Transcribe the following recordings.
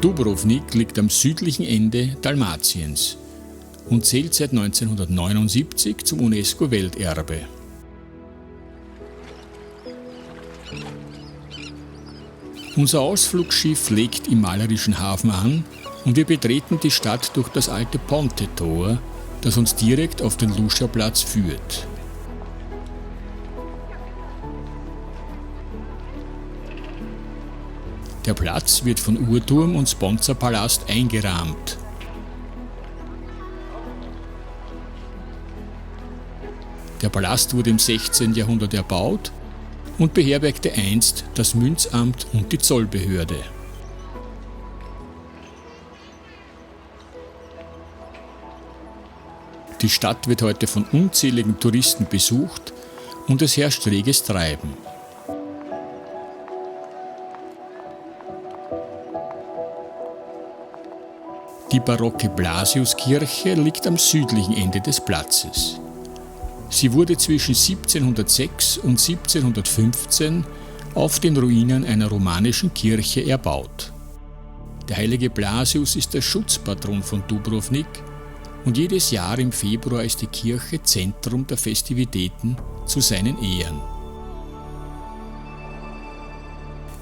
Dubrovnik liegt am südlichen Ende Dalmatiens und zählt seit 1979 zum UNESCO-Welterbe. Unser Ausflugsschiff legt im malerischen Hafen an und wir betreten die Stadt durch das alte Ponte-Tor, das uns direkt auf den Luscherplatz führt. Der Platz wird von Uhrturm und Sponsorpalast eingerahmt. Der Palast wurde im 16. Jahrhundert erbaut und beherbergte einst das Münzamt und die Zollbehörde. Die Stadt wird heute von unzähligen Touristen besucht und es herrscht reges Treiben. Die barocke Blasiuskirche liegt am südlichen Ende des Platzes. Sie wurde zwischen 1706 und 1715 auf den Ruinen einer romanischen Kirche erbaut. Der heilige Blasius ist der Schutzpatron von Dubrovnik und jedes Jahr im Februar ist die Kirche Zentrum der Festivitäten zu seinen Ehren.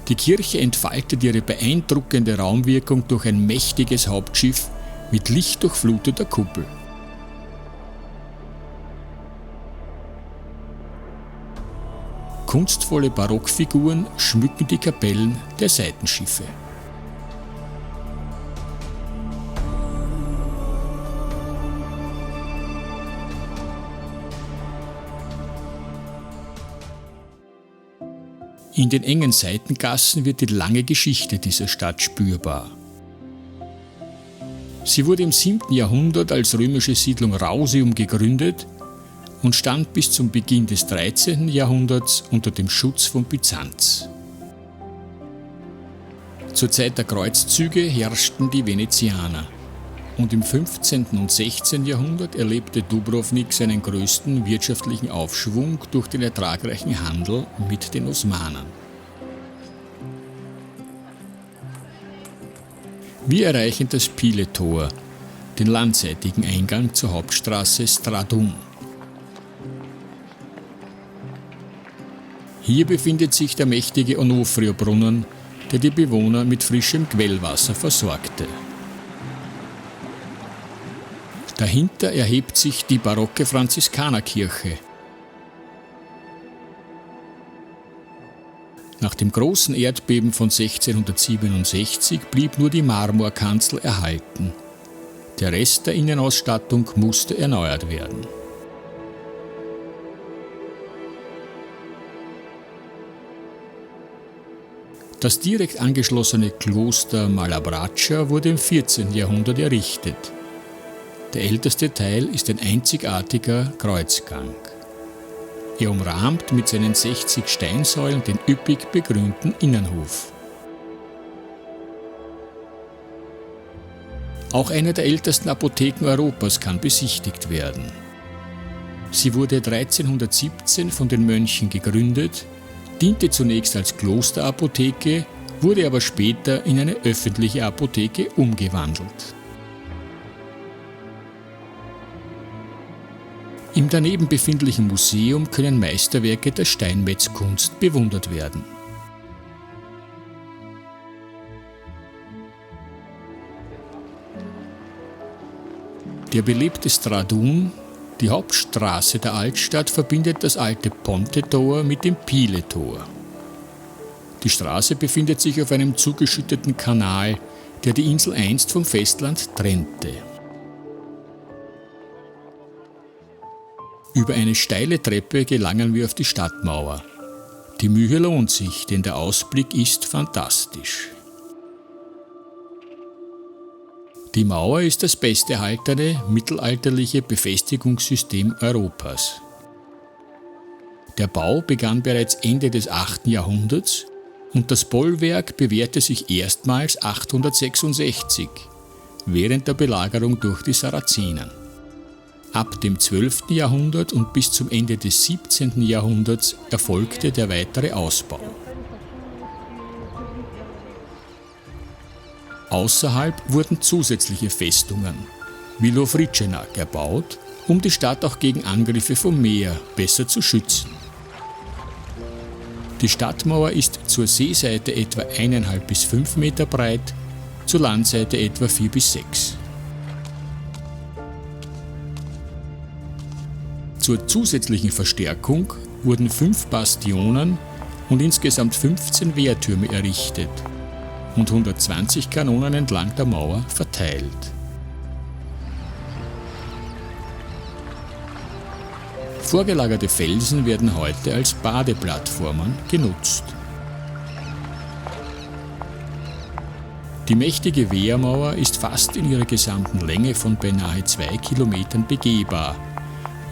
Die Kirche entfaltet ihre beeindruckende Raumwirkung durch ein mächtiges Hauptschiff mit lichtdurchfluteter Kuppel. Kunstvolle Barockfiguren schmücken die Kapellen der Seitenschiffe. In den engen Seitengassen wird die lange Geschichte dieser Stadt spürbar. Sie wurde im 7. Jahrhundert als römische Siedlung Rausium gegründet und stand bis zum Beginn des 13. Jahrhunderts unter dem Schutz von Byzanz. Zur Zeit der Kreuzzüge herrschten die Venezianer und im 15. und 16. Jahrhundert erlebte Dubrovnik seinen größten wirtschaftlichen Aufschwung durch den ertragreichen Handel mit den Osmanen. Wir erreichen das Pile-Tor, den landseitigen Eingang zur Hauptstraße Stradun. Hier befindet sich der mächtige Onofrio-Brunnen, der die Bewohner mit frischem Quellwasser versorgte. Dahinter erhebt sich die barocke Franziskanerkirche. Nach dem großen Erdbeben von 1667 blieb nur die Marmorkanzel erhalten. Der Rest der Innenausstattung musste erneuert werden. Das direkt angeschlossene Kloster Malabraccia wurde im 14. Jahrhundert errichtet. Der älteste Teil ist ein einzigartiger Kreuzgang. Er umrahmt mit seinen 60 Steinsäulen den üppig begrünten Innenhof. Auch eine der ältesten Apotheken Europas kann besichtigt werden. Sie wurde 1317 von den Mönchen gegründet, diente zunächst als Klosterapotheke, wurde aber später in eine öffentliche Apotheke umgewandelt. Im daneben befindlichen Museum können Meisterwerke der Steinmetzkunst bewundert werden. Der belebte Stradun, die Hauptstraße der Altstadt, verbindet das alte Ponte-Tor mit dem Pile-Tor. Die Straße befindet sich auf einem zugeschütteten Kanal, der die Insel einst vom Festland trennte. Über eine steile Treppe gelangen wir auf die Stadtmauer. Die Mühe lohnt sich, denn der Ausblick ist fantastisch. Die Mauer ist das besterhaltene mittelalterliche Befestigungssystem Europas. Der Bau begann bereits Ende des 8. Jahrhunderts und das Bollwerk bewährte sich erstmals 866, während der Belagerung durch die Sarazenen. Ab dem 12. Jahrhundert und bis zum Ende des 17. Jahrhunderts erfolgte der weitere Ausbau. Außerhalb wurden zusätzliche Festungen, wie Lovricenac, erbaut, um die Stadt auch gegen Angriffe vom Meer besser zu schützen. Die Stadtmauer ist zur Seeseite etwa 1,5 bis 5 Meter breit, zur Landseite etwa 4 bis 6. Zur zusätzlichen Verstärkung wurden 5 Bastionen und insgesamt 15 Wehrtürme errichtet und 120 Kanonen entlang der Mauer verteilt. Vorgelagerte Felsen werden heute als Badeplattformen genutzt. Die mächtige Wehrmauer ist fast in ihrer gesamten Länge von beinahe 2 Kilometern begehbar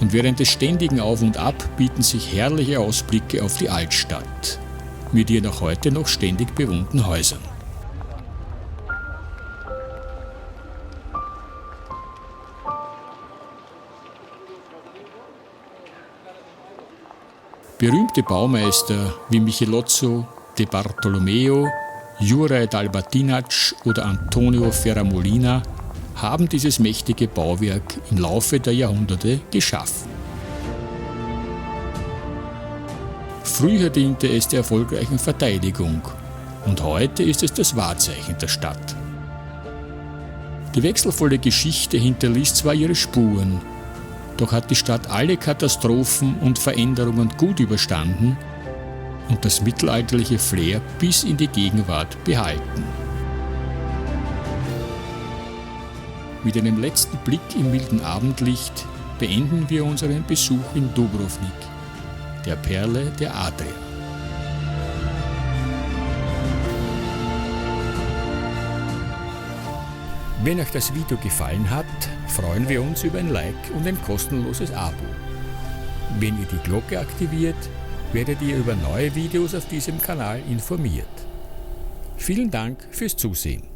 und während des ständigen Auf und Ab bieten sich herrliche Ausblicke auf die Altstadt mit ihren auch heute noch ständig bewohnten Häusern. Berühmte Baumeister wie Michelozzo, De Bartolomeo, Juraj Dalmatinac oder Antonio Ferramolina haben dieses mächtige Bauwerk im Laufe der Jahrhunderte geschaffen. Früher diente es der erfolgreichen Verteidigung und heute ist es das Wahrzeichen der Stadt. Die wechselvolle Geschichte hinterließ zwar ihre Spuren, doch hat die Stadt alle Katastrophen und Veränderungen gut überstanden und das mittelalterliche Flair bis in die Gegenwart behalten. Mit einem letzten Blick im milden Abendlicht beenden wir unseren Besuch in Dubrovnik, der Perle der Adria. Wenn euch das Video gefallen hat, freuen wir uns über ein Like und ein kostenloses Abo. Wenn ihr die Glocke aktiviert, werdet ihr über neue Videos auf diesem Kanal informiert. Vielen Dank fürs Zusehen.